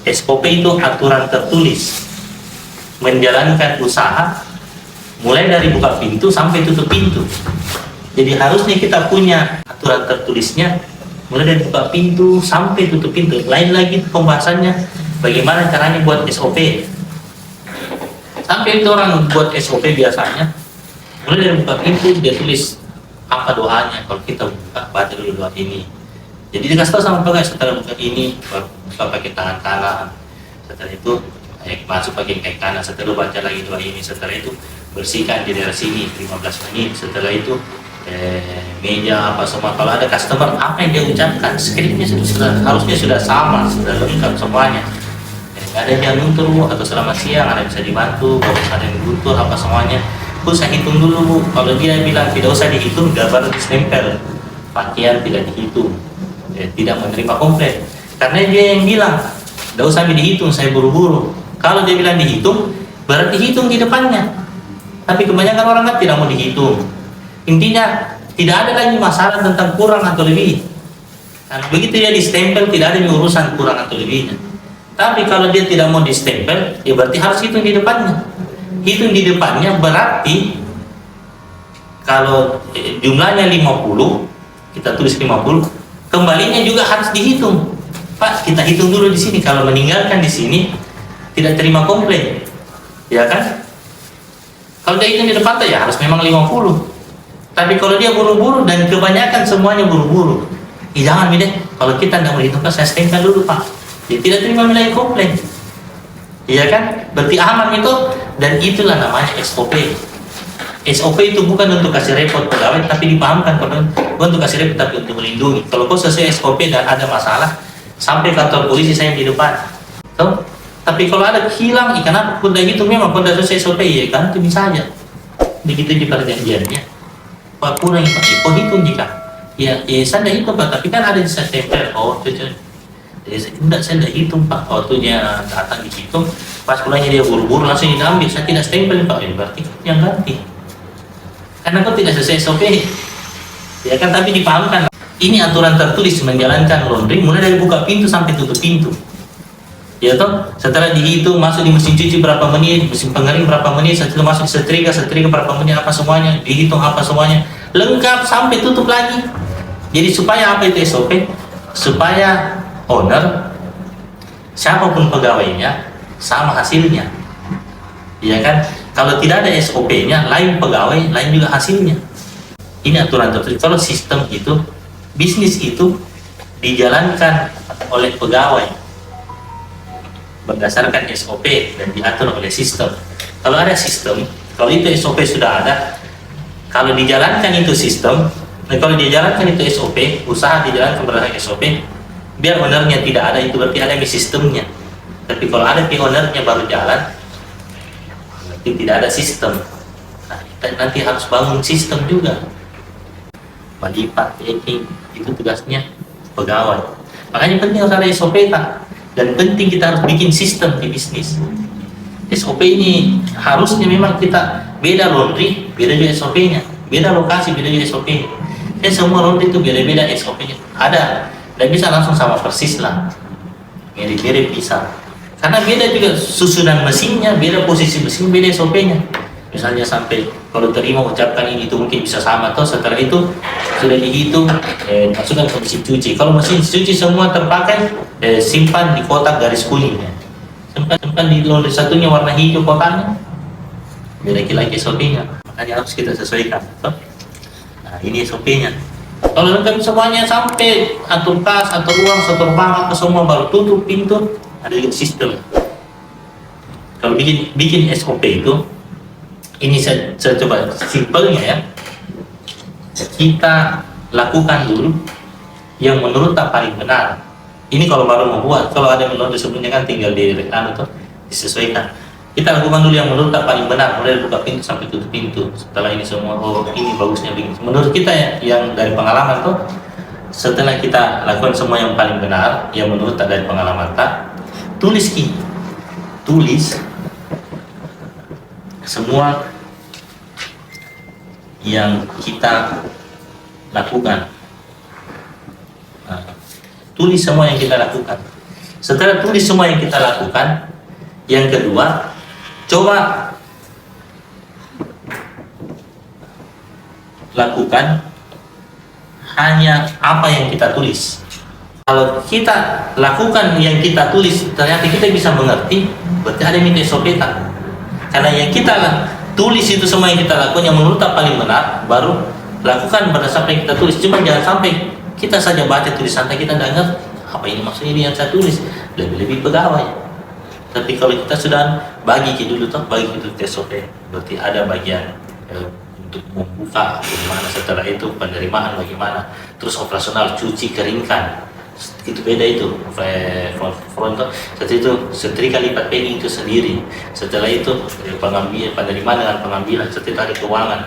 SOP itu aturan tertulis menjalankan usaha mulai dari buka pintu sampai tutup pintu. Jadi harusnya kita punya aturan tertulisnya mulai dari buka pintu sampai tutup pintu. Lain lagi pembahasannya bagaimana caranya buat SOP. Sampai itu orang buat SOP biasanya mulai dari buka pintu dia tulis apa doanya. Kalau kita baca dulu doa ini. Jadi dikasih tahu sama pegawai setelah buka ini baru buka pakai tangan kanan. Setelah itu masuk pakai kaki kanan. Setelah baca lagi doa ini. Setelah itu bersihkan di daerah sini 15 menit. Setelah itu meja apa semua. Kalau ada customer apa yang dia ucapkan skripnya harusnya sudah sama, sudah lengkap semuanya. Ada yang luntur bu, atau selamat siang, ada yang bisa dibantu, ada yang luntur apa semuanya. Bu saya hitung dulu bu. Kalau dia bilang tidak usah dihitung, gambar stempel pakaian tidak dihitung, tidak menerima komplain. Karena dia yang bilang tidak usah dihitung, saya buru-buru. Kalau dia bilang dihitung, berarti hitung di depannya. Tapi kebanyakan orang kan tidak mau dihitung. Intinya tidak ada lagi masalah tentang kurang atau lebih. Karena begitu dia distempel, tidak ada urusan kurang atau lebihnya. Tapi kalau dia tidak mau distempel, ya berarti harus hitung di depannya. Hitung di depannya berarti kalau jumlahnya 50, kita tulis 50, kembalinya juga harus dihitung. Pak, kita hitung dulu di sini. Kalau meninggalkan di sini, tidak terima komplain, ya kan? Kalau dia hitung di depan, ya harus memang 50. Tapi kalau dia buru-buru dan kebanyakan semuanya buru-buru, ya jangan deh. Kalau kita tidak mau hitung, saya stempel dulu Pak. Dia tidak terima nilai komplain, iya kan? Berarti aman itu, dan itulah namanya SOP. SOP itu bukan untuk kasih repot pegawai, tapi dipahamkan bukan untuk kasih repot, tapi untuk melindungi. Kalau kau sesuai SOP dan ada masalah, sampai kantor polisi saya di depan. Tuh. Tapi kalau ada hilang, kenapa pun itu memang pun sesuai SOP ya kan itu bisa aja. Begitu juga perjanjiannya. Pak kurang Pak, kau hitung jika ya saya tidak hitung Pak, tapi kan ada di stempel. Oh itu. Enggak, saya tidak hitung Pak. Waktunya datang dihitung, pas pulangnya dia buru-buru langsung diambil. Saya tidak stempel Pak, ya, berarti yang ganti. Karena kau tidak sesuai SOP, ya kan? Tapi dipahamkan. Ini aturan tertulis menjalankan laundry mulai dari buka pintu sampai tutup pintu. Ya toh, setelah dihitung masuk di mesin cuci berapa menit, mesin pengering berapa menit, setelah masuk di setrika berapa menit, apa semuanya, dihitung apa semuanya, lengkap sampai tutup lagi. Jadi supaya apa itu SOP? Supaya owner, siapapun pegawainya, sama hasilnya, ya kan? Kalau tidak ada SOP-nya, lain pegawai, lain juga hasilnya. Ini aturan tertulis. Kalau sistem itu, bisnis itu dijalankan oleh pegawai berdasarkan SOP dan diatur oleh sistem. Kalau ada sistem, kalau itu SOP sudah ada, kalau dijalankan itu sistem, dan kalau dijalankan itu SOP, usaha dijalankan berdasarkan SOP, biar ownernya tidak ada, itu berarti ada di sistemnya. Tapi kalau ada di ownernya baru jalan, berarti tidak ada sistem. Nah, kita nanti harus bangun sistem juga. Melipat, packing, itu tugasnya pegawai. Makanya penting harus ada SOP tak? Dan penting kita harus bikin sistem di bisnis. SOP ini harusnya memang kita beda laundry, beda juga SOP-nya. Beda lokasi, beda juga SOP-nya. Dan semua laundry itu beda-beda SOP-nya. Ada. Dan bisa langsung sama persis lah, mirip-mirip bisa. Karena beda juga susunan mesinnya, beda posisi mesin, beda SOP-nya. Misalnya sampai kalau terima ucapkan ini itu mungkin bisa sama. Atau setelah itu sudah dihitung, masukkan ke mesin cuci. Kalau mesin cuci semua terpakai, simpan di kotak garis kuning. Simpan di laundry satunya warna hijau kotaknya. Beda lagi SOP-nya. Makanya harus kita sesuaikan. Nah ini SOP-nya. Kalau lengkap semuanya sampai atur kas, atur uang, atur bank, apa semua baru tutup pintu, ada sistem. Kalau bikin SOP itu, ini saya coba simpelnya ya. Kita lakukan dulu yang menurut tak paling benar. Ini kalau baru mau buat, kalau ada yang menurut sebelumnya kan tinggal disesuaikan. Kita lakukan dulu yang menurut tak paling benar, mulai buka pintu sampai tutup pintu. Setelah ini semua, oh ini bagusnya begini. Menurut kita ya, yang dari pengalaman tuh, setelah kita lakukan semua yang paling benar, yang menurut tak dari pengalaman tak, tulis semua yang kita lakukan. Tulis semua yang kita lakukan. Setelah tulis semua yang kita lakukan, yang kedua, coba lakukan hanya apa yang kita tulis. Kalau kita lakukan yang kita tulis, ternyata kita bisa mengerti, berarti ada yang SOP tak? Karena yang kita tulis itu semua yang kita lakukan yang menurut kita paling benar, baru lakukan berdasarkan yang kita tulis. Cuma jangan sampai kita saja baca tulisan kita tidak ngerti apa ini maksudnya ini yang saya tulis, lebih-lebih pegawai. Tapi kalau kita sudah bagi dulu toh, bagi itu SOP, berarti ada bagian untuk membuka bagaimana, setelah itu penerimaan bagaimana, terus operasional cuci keringkan, itu beda itu front setelah itu setrika lipat packing itu sendiri, setelah itu penerimaan dengan pengambilan, setelah ada keuangan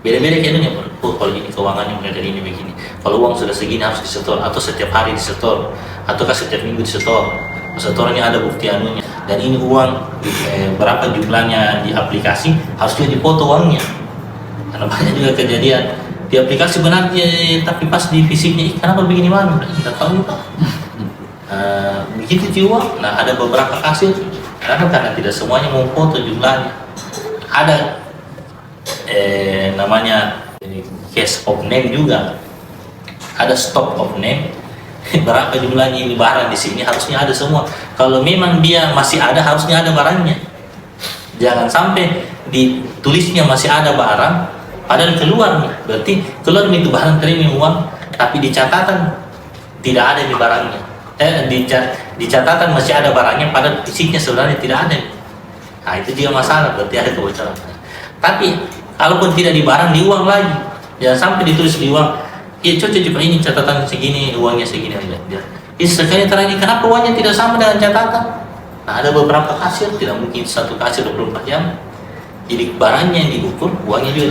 beda-beda kayaknya. Kalau ini keuangannya mulai dari ini begini, kalau uang sudah segini harus disetor, atau setiap hari disetor, ataukah setiap minggu disetor, setorannya ada bukti anunya, dan ini uang berapa jumlahnya di aplikasi harus juga dipoto uangnya. Karena banyak juga kejadian di aplikasi benarnya, tapi pas di fisiknya, kenapa begini mana? Tidak tahu Pak. Begitu juga. Nah, ada beberapa kasus, karena tidak semuanya mau foto jumlahnya. Ada namanya case of name juga, ada stock of name. Berapa jumlahnya ini barang di sini harusnya ada semua. Kalau memang dia masih ada, harusnya ada barangnya. Jangan sampai ditulisnya masih ada barang, padahal keluar nih, berarti keluar itu barang terima uang, tapi di catatan tidak ada di barangnya. Di catatan masih ada barangnya, padahal fisiknya sebenarnya tidak ada. Nah, itu juga masalah, berarti ada kebocoran. Tapi kalaupun tidak di barang, di uang lagi. Jangan sampai ditulis di uang, ya coba ini catatan segini, uangnya segini aja. Ini sekali terakhir, kenapa uangnya tidak sama dengan catatan? Nah, ada beberapa kasir, tidak mungkin satu kasir 24 jam. Jadi barangnya yang diukur, uangnya juga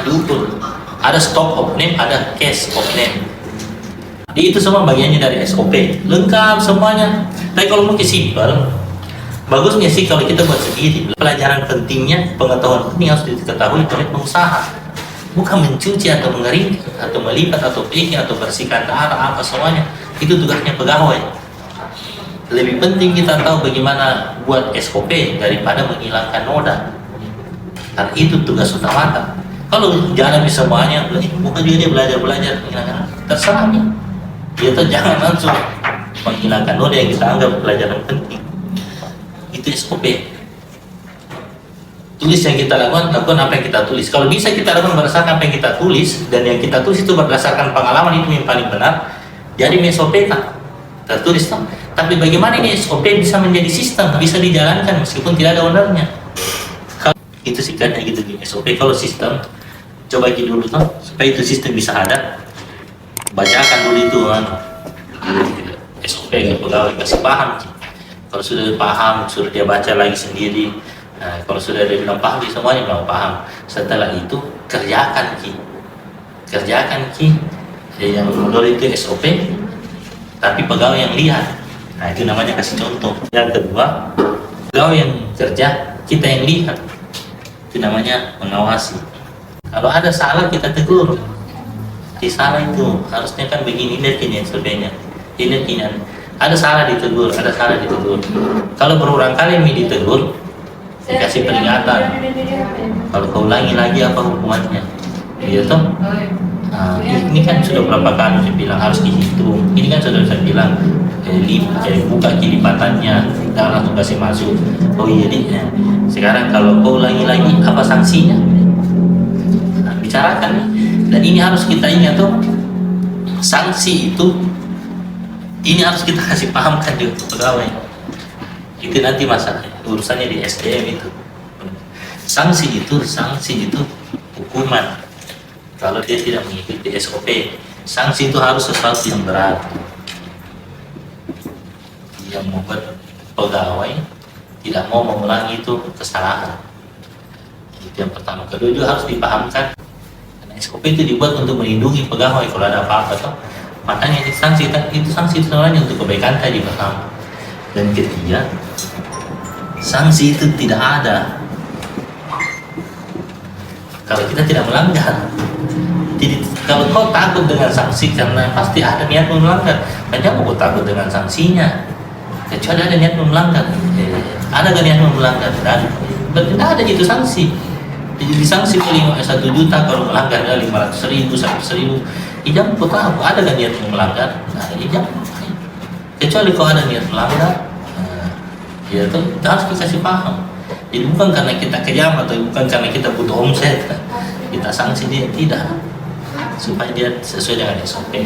diukur. Ada stock of name, ada cash of name. Jadi itu semua bagiannya dari SOP, lengkap semuanya. Tapi kalau mungkin simpel, bagusnya sih kalau kita buat sendiri. Pelajaran pentingnya, pengetahuan penting harus diketahui oleh pengusaha. Bukan mencuci atau mengeringkan, atau melipat, atau packing, atau bersihkan darah, apa semuanya. Itu tugasnya pegawai. Lebih penting kita tahu bagaimana buat SOP daripada menghilangkan noda. Karena itu tugas utama. Kalau jangan bisa semuanya, bukan juga dia belajar menghilangkan, terserah dia. Dia tuh jangan langsung menghilangkan noda yang kita anggap pelajaran penting. Itu SOP. Tulis yang kita lakukan apa yang kita tulis. Kalau bisa kita lakukan berdasarkan apa yang kita tulis, dan yang kita tulis itu berdasarkan pengalaman, itu yang paling benar. Jadi SOP kan tertulis toh. Tapi bagaimana ini SOP bisa menjadi sistem, bisa dijalankan meskipun tidak ada ownernya. Itu sih kan gitu di SOP. Kalau sistem, coba dulu toh supaya itu sistem bisa ada, bacakan dulu itu SOP ke pegawai, kasih paham. Kalau sudah paham, suruh dia baca lagi sendiri. Nah, kalau sudah dia bilang paham, semuanya bilang paham. Setelah itu kerjakan yang menurut itu SOP, tapi pegawai yang lihat. Nah, itu namanya kasih contoh. Yang kedua, pegawai yang kerja, kita yang lihat. Itu namanya mengawasi. Kalau ada salah kita tegur. Di salah itu harusnya kan begini, lihat ini SOP-nya. Ini ada salah ditegur, Kalau berulang kali ini ditegur, dikasih peringatan. Kalau kau ulangi lagi apa hukumannya? Iya toh? Nah, ini kan sudah berapa kali saya bilang harus dihitung. Ini kan sudah saya bilang buka kilipatannya, jangan langsung kasih masuk. Oh iya nih. Sekarang kalau kau ulangi lagi apa sanksinya? Nah, bicarakan. Dan ini harus kita ingat tuh, sanksi itu ini harus kita kasih pahamkan juga ke pegawai. Itu nanti masalahnya urusannya di SDM itu. Sanksi itu hukuman kalau dia tidak mengikuti SOP. Sanksi itu harus sesuatu yang berat, yang membuat pegawai tidak mau mengulangi itu kesalahan. Itu yang pertama. Kedua juga harus dipahamkan, karena SOP itu dibuat untuk melindungi pegawai kalau ada apa-apa toh. Makanya sanksi itu sebenarnya untuk kebaikan tadi pertama. Dan ketiga, sanksi itu tidak ada kalau kita tidak melanggar. Jadi kalau kau takut dengan sanksi, karena pasti ada niat melanggar, jangan kau takut dengan sanksinya. kecuali ada niat melanggar. Ada kan niat melanggar, dan berarti ada itu sanksi. Jadi disanksi paling 1 juta kalau melanggar, 500.000 sampai 1.000. Ijab kok tahu ada kan niat melanggar, nah ijab. Kecuali kalau ada niat melanggar, ya itu harus kita kasih paham. Jadi bukan karena kita kejam atau bukan karena kita butuh omset kita sanksi dia, tidak, supaya dia sesuai dengan SOP.